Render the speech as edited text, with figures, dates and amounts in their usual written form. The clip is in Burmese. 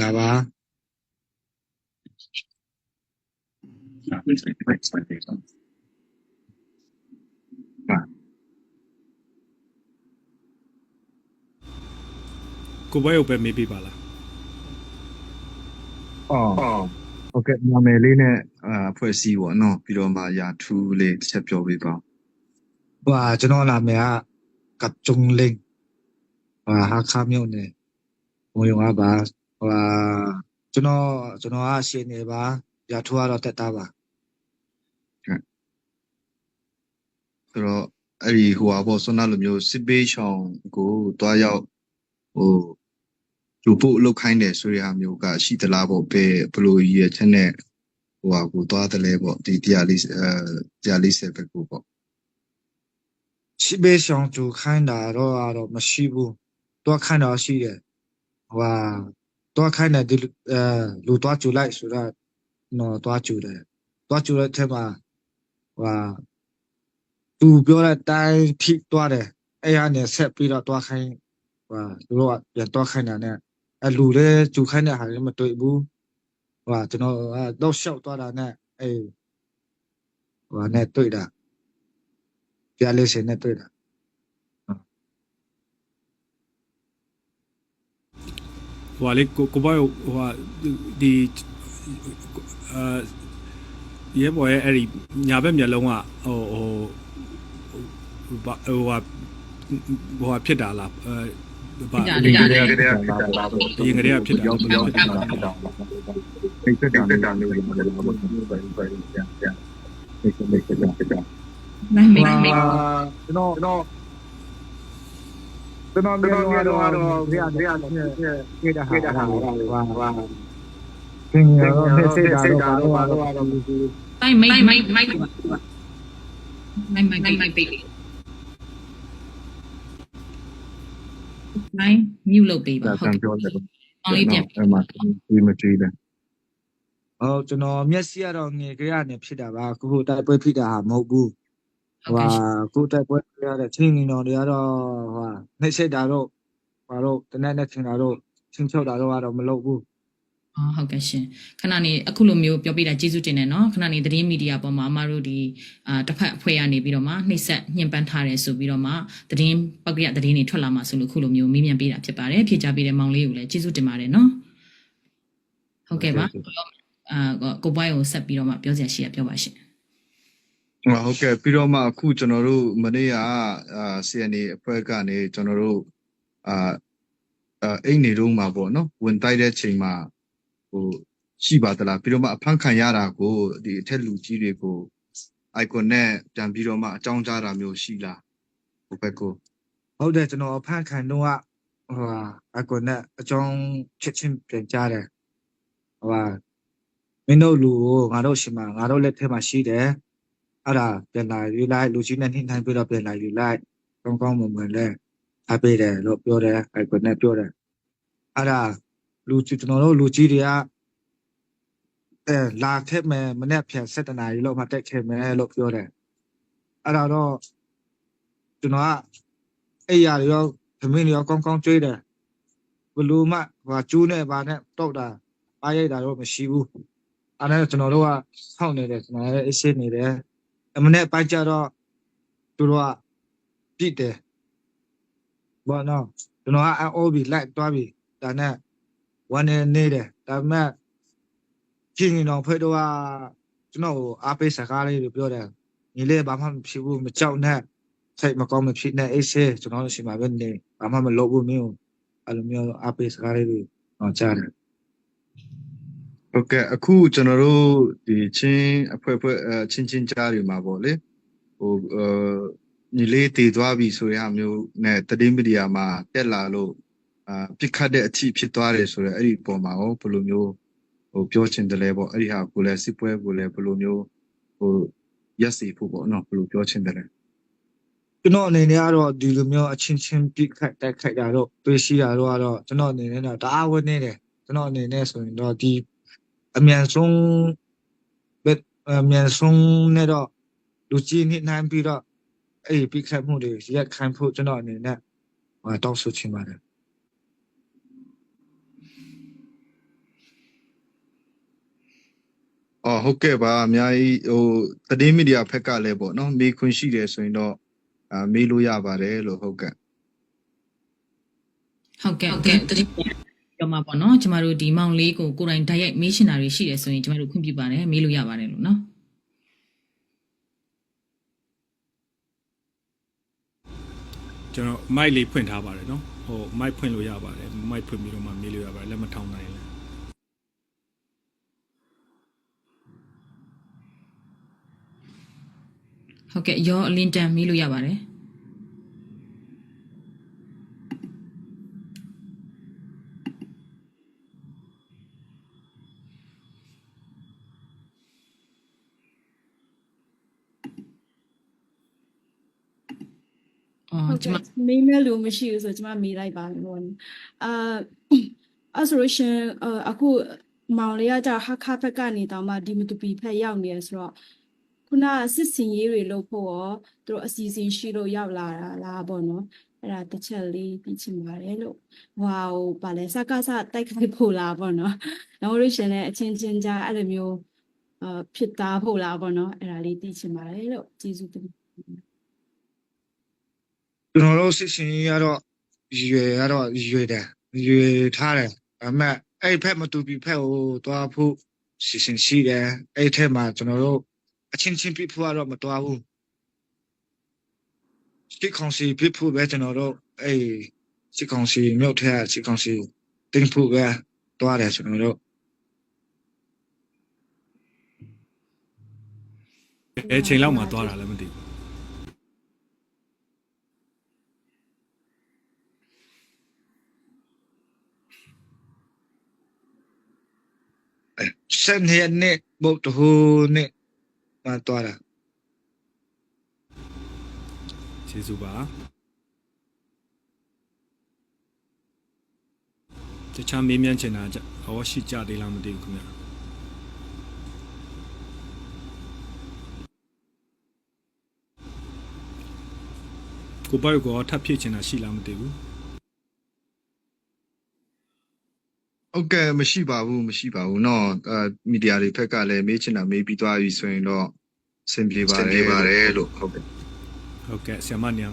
လာပါကိုဘွဲ့ကိုပဲမေးပြပါလားအော်โอเคနာမည်လေးနဲ့ဖွဲ့စည်းပေါ့နော်ပြီးတော့မှရာထူးလေးတစ်ချက်ပြောပေးပါဦး ဟွာကျွန်တော်နာမည်ကကပ်ကျုံလင်းဟာခါမျိုးနဲ့ဘုံရုံကပါဟွာကျွန်တော်ရှင်းနေပါရထူကတော့တက်တာပါဆိုတော့အဲ့ဒီဟိုဟာပေါ့ဆွမ်းနာလိုမျိုးစစ်ပေးချောင်းကိုတွားရောက်ဟိုလူပို့လောက်ခိုင်းတယ်ဆိုတဲ့ဟာမျိုးကရှိသလားပေါ့ဘယ်လိုရည်ချက်နဲ့ဟိုဟာကိုတွားတယ်လဲပေါ့ဒီ140ဘက်ကိုပေါ့ရှိပေးဆောင်သူခိုင်းတာတော့မရှိဘူးတော့ခိုင်းတာရှိတယ်ဟွာတော့ခိုင်းတယ်ဒီလူတော့ကျူလိုက်ဆိုတော့နော်တော့ကျူတယ်တော့ကျူတဲ့ထဲမှာဟွာသူပြောတဲ့အတိုင်းထိသွားတယ်အဲ့ဟာနဲ့ဆက်ပြီးတော့ခိုင်းဟွာသူတို့ကပြန်တော့ခိုင်းတာနဲ့အဲ့လူလည်းကျူခိုင်းတဲ့ဟာလည်းမတွေ့ဘူးဟွာကျွန်တော်တော့ရှောက်သွားတာနဲ့အဲ့ဟွာနဲ့တွေ့တာပြလေးစင်နဲ့တွေ့တာဟိုလေကိုဘွဲ့ဟိုဒီရဲဘော်ရဲ့အဲ့ဒီညာဘက်မျက်လုံးကဟိုဖြစ်တာလားဒီကလေးကဖြစ်တာဒီငရေကဖြစ်တာရောက်ဖြစ်တာအဲ့တက်တာမျိုးတွေလည်းဘာလို့ပြန်နေကျွန်တော်မျိုးတော့ပြတာဟာသင်ရောနဲ့စိတ်တာတော့ဘာလို့မိုက်မြူလုပ်ပေးပါဟုတ်ကဲ့ပြောတယ်အောင်လေးပြန်အဲ့မှာဒီမကြည့်တယ်ကျွန်တော်မျက်စိကတော့ငယ်ကြရနေဖြစ်တာပါခုတိုက်ပွဲဖြစ်တာဟာမဟုတ်ဘူးဟွာခုတိုက်ပွဲရတဲ့ချင်းငင်တော်တွေကတော့ဟွာနှိမ့်ဆက်တာတော့ဘာလို့တနေ့နဲ့ထင်တာတော့ချင်းချုပ်တာတော့မလုပ်ဘူးဟုတ်ကဲ့ရှင်ခဏနေအခုလိုမျိုးပြောပြတာကျေးဇူးတင်တယ်နော်ခဏနေသတင်းမီဒီယာပေါ်မှာအမတို့ဒီတစ်ဖက်အဖွဲ့ကနေပြီးတော့မှနှိမ့်ဆက်ညှဉ်းပန်းထားတယ်ဆိုပြီးတော့မှသတင်းပောက်ကရသတင်းတွေထွက်လာမှဆိုလို့ခုလိုမျိုးမေးမြန်းပေးတာဖြစ်ပါတယ်ဖြေချပေးတဲ့မောင်လေးကိုလည်းကျေးဇူးတင်ပါတယ်နော်ဟုတ်ကဲ့ပါကိုပွိုင်းကိုဆက်ပြီးတော့မှပြောစရာရှိရပြောပါရှင်ဟုတ်ကဲ့ပြီးတော့မှအခုကျွန်တော်တို့မနေ့ကCNA အဖွဲ့ကနေကျွန်တော်တို့အိမ်နေတော့မှာပေါ့နော်ဝင်တိုက်တဲ့ချိန်မှာဟိုရှိပါသလားပြီးတော့မှအဖမ်းခံရတာကိုဒီအထက်လူကြီးတွေကို icon နဲ့ပြန်ပြီးတော့မှအကြောင်းကြားတာမျိုးရှိလားဟိုဘက်ကိုဟုတ်တယ်ကျွန်တော်အဖမ်းခံတော့ဟွာiconနဲ့အကြောင်းချက်ချင်းပြန်ကြားတယ်ဟွာမင်းတို့လူကိုငါတို့ရှိမှာငါတို့လက်ထဲမှာရှိတယ်အဲ့ဒါပြန်လာယူလိုက်လူကြီးနဲ့နှိမ့်ထိုင်ပြီးတော့ပြန်လာယူလိုက်ကောင်းကောင်းမွန်မွန်လဲအားပေးတယ်လို့ပြောတယ်iconနဲ့ပြောတယ်အဲ့ဒါကျွန်တော်တို့လူကြီးတွေကလာခဲ့မယ်မနေ့ပြန်7 နာရီလောက်မှတက်ခဲ့မယ်လို့ပြောတယ်အဲ့ဒါတော့ကျွန်တော်ကအဲ့ရရောသမင်းရောကောင်းကောင်းကြွေးတယ်ဘလူးမဟိုကျူးနဲ့ဗာနဲ့တောက်တာအားရိုက်တာတော့မရှိဘူးအဲ့ဒါကျွန်တော်တို့ကစောင့်နေတယ်ကျွန်တော်လည်းအရှိနေတယ်အမနဲ့ပိုင်းကြတော့သူတို့ကပြစ်တယ်ဘောနော်ကျွန်တော်ကအော်ဘီလိုက်တွားပြီဒါနဲ့1နေတယ်ဒါပေမဲ့ချင်းရင်တော့ဖွဲ့တော့ကျွန်တော်အားပေးစကားလေးတွေပြောတယ်ညီလေးဘာမှမဖြစ်ဘူးမကြောက်နဲ့စိတ်မကောင်းမဖြစ်နဲ့အေးဆေးကျွန်တော်ရှိမှာပဲနေဘာမှမလုပ်ဘူးမျိုးအဲ့လိုမျိုးအားပေးစကားလေးတွေတော့ကြားတယ်ဟုတ်ကဲ့အခုကျွန်တော်တို့ဒီချင်းအဖွဲ့ချင်းကြားတွေမှာပေါ့လေဟိုညီလေးတည်သွားပြီဆိုရမျိုးနဲ့သတင်းမီဒီယာမှာတက်လာလို့ပြစ်ခတ်တဲ့အထိဖြစ်သွားတယ်ဆိုတော့အဲ့ဒီပုံမှာရောဘယ်လိုမျိုးဟိုပြောချင်တယ်လဲပေါ့အဲ့ဒီဟာကိုလည်းစစ်ပွဲကိုလည်းဘယ်လိုမျိုးဟိုရက်စီဖို့ပေါ့နော်ဘယ်လိုပြောချင်တယ်လဲကျွန်တော်အနေနဲ့ကတော့ဒီလိုမျိုးအချင်းချင်းပြစ်ခတ်တိုက်ခိုက်တာတော့တွေ့ရှိတာတော့ကျွန်တော်အနေနဲ့တော့တအားဝန်းနေတယ်ကျွန်တော်အနေနဲ့ဆိုရင်တော့ဒီအမြန်ဆုံးနဲ့တော့လူကြီးနှစ်နှမ်းပြီးတော့အဲ့ပြစ်ခတ်မှုတွေရက်ခံဖို့ကျွန်တော်အနေနဲ့တောင်းဆိုချင်ပါတယ် ဟုတ်ကဲ့ပါအများကြီးဟိုသတင်းမီဒီယာဖက်ကလည်းပေါ့နော်မေးခွန်းရှိတယ်ဆိုရင်တော့မေးလို့ရပါတယ်လို့ဟုတ်ကဲ့ ဟုတ်ကဲ့တတိပြောမှာပေါ့နော်ကျမတို့ဒီမောင်လေးကိုကိုယ်တိုင်ဓာတ်ရိုက်မေးရှင်တာတွေရှိတယ်ဆိုရင်ကျမတို့ခွင့်ပြုပါတယ်မေးလို့ရပါတယ်လို့နော် ကျွန်တော်မိုက်လေးဖွင့်ထားပါတယ်နော်ဟိုမိုက်ဖွင့်လို့ရပါတယ်မိုက်ဖွင့်ပြီးတော့မှမေးလို့ရပါတယ်လက်မထောင်နိုင်လဲ ဟုတ်ကဲ့ရောအလင်းတန်မေးလို့ရပါတယ်ဟုတ်ကဲ့မေးမဲ့လို့မရှိဘူးဆိုကျမမေးလိုက်ပါမယ်ပေါ့အဲ့ဆိုလို့ရှင်အခုမောင်လေးကကြာဟာခါဖက်ကနေတောင်မှဒီမတူပီဖက်ရောက်နေရဆိုတော့ခုနစစ်စင်ရေးတွေလုပ်ဖို့ရောသူတို့အစီအစဉ်ရှိလို့ရောက်လာတာလားပေါ့နော်အဲ့ဒါတစ်ချက်လေးပြီးချင်ပါတယ်လို့ဟိုပါလဲစကားစတိုက်ခိုက်ဖို့လားပေါ့နော်နောက်လို့ရှင်လည်းအချင်းချင်းကြားအဲ့လိုမျိုးဖြစ်သားဖို့လားပေါ့နော်အဲ့ဒါလေးသိချင်ပါတယ်လို့ကျေးဇူးတင်ကျွန်တော်တို့စစ်စင်ကြီးကတော့ရွယ်တယ်ရွယ်ထားတယ်အမှအဲ့ဖက်မတူပြီးဖက်ကိုတွားဖို့စစ်စင်ရှိတယ်အဲ့ထက်မှာကျွန်တော်တို့အချင်းချင်းပြဖို့ကတော့မတွားဘူးစစ်ကောင်စီပြဖို့ပဲကျွန်တော်တို့အဲ့စစ်ကောင်စီမြို့ထဲစစ်ကောင်စီတင်ဖို့ပဲတွားတယ်ကျွန်တော်တို့ အဲချိန်လောက်မှသွားတာလည်းမသိဘူး 12 နှစ်ဘုတ်တဟိုနှစ်မှာတွားတာ ကျေးဇူးပါတခြားမေးမြန်းချင်တာဟောရှိကြသေးလားမသိဘူးခင်ဗျာကိုပိုက်ကိုထပ်ဖြည့်ချင်တာရှိလားမသိဘူး ဟုတ်ကဲ့မရှိပါဘူးเนาะမီဒီယာတွေဖက်ကလည်းမေးချင်တာမေးပြီးသွားပြီဆိုရင်တော့အဆင်ပြေပါတယ်လို့ဟုတ်ကဲ့ ဟုတ်ကဲ့ဆရာမညံ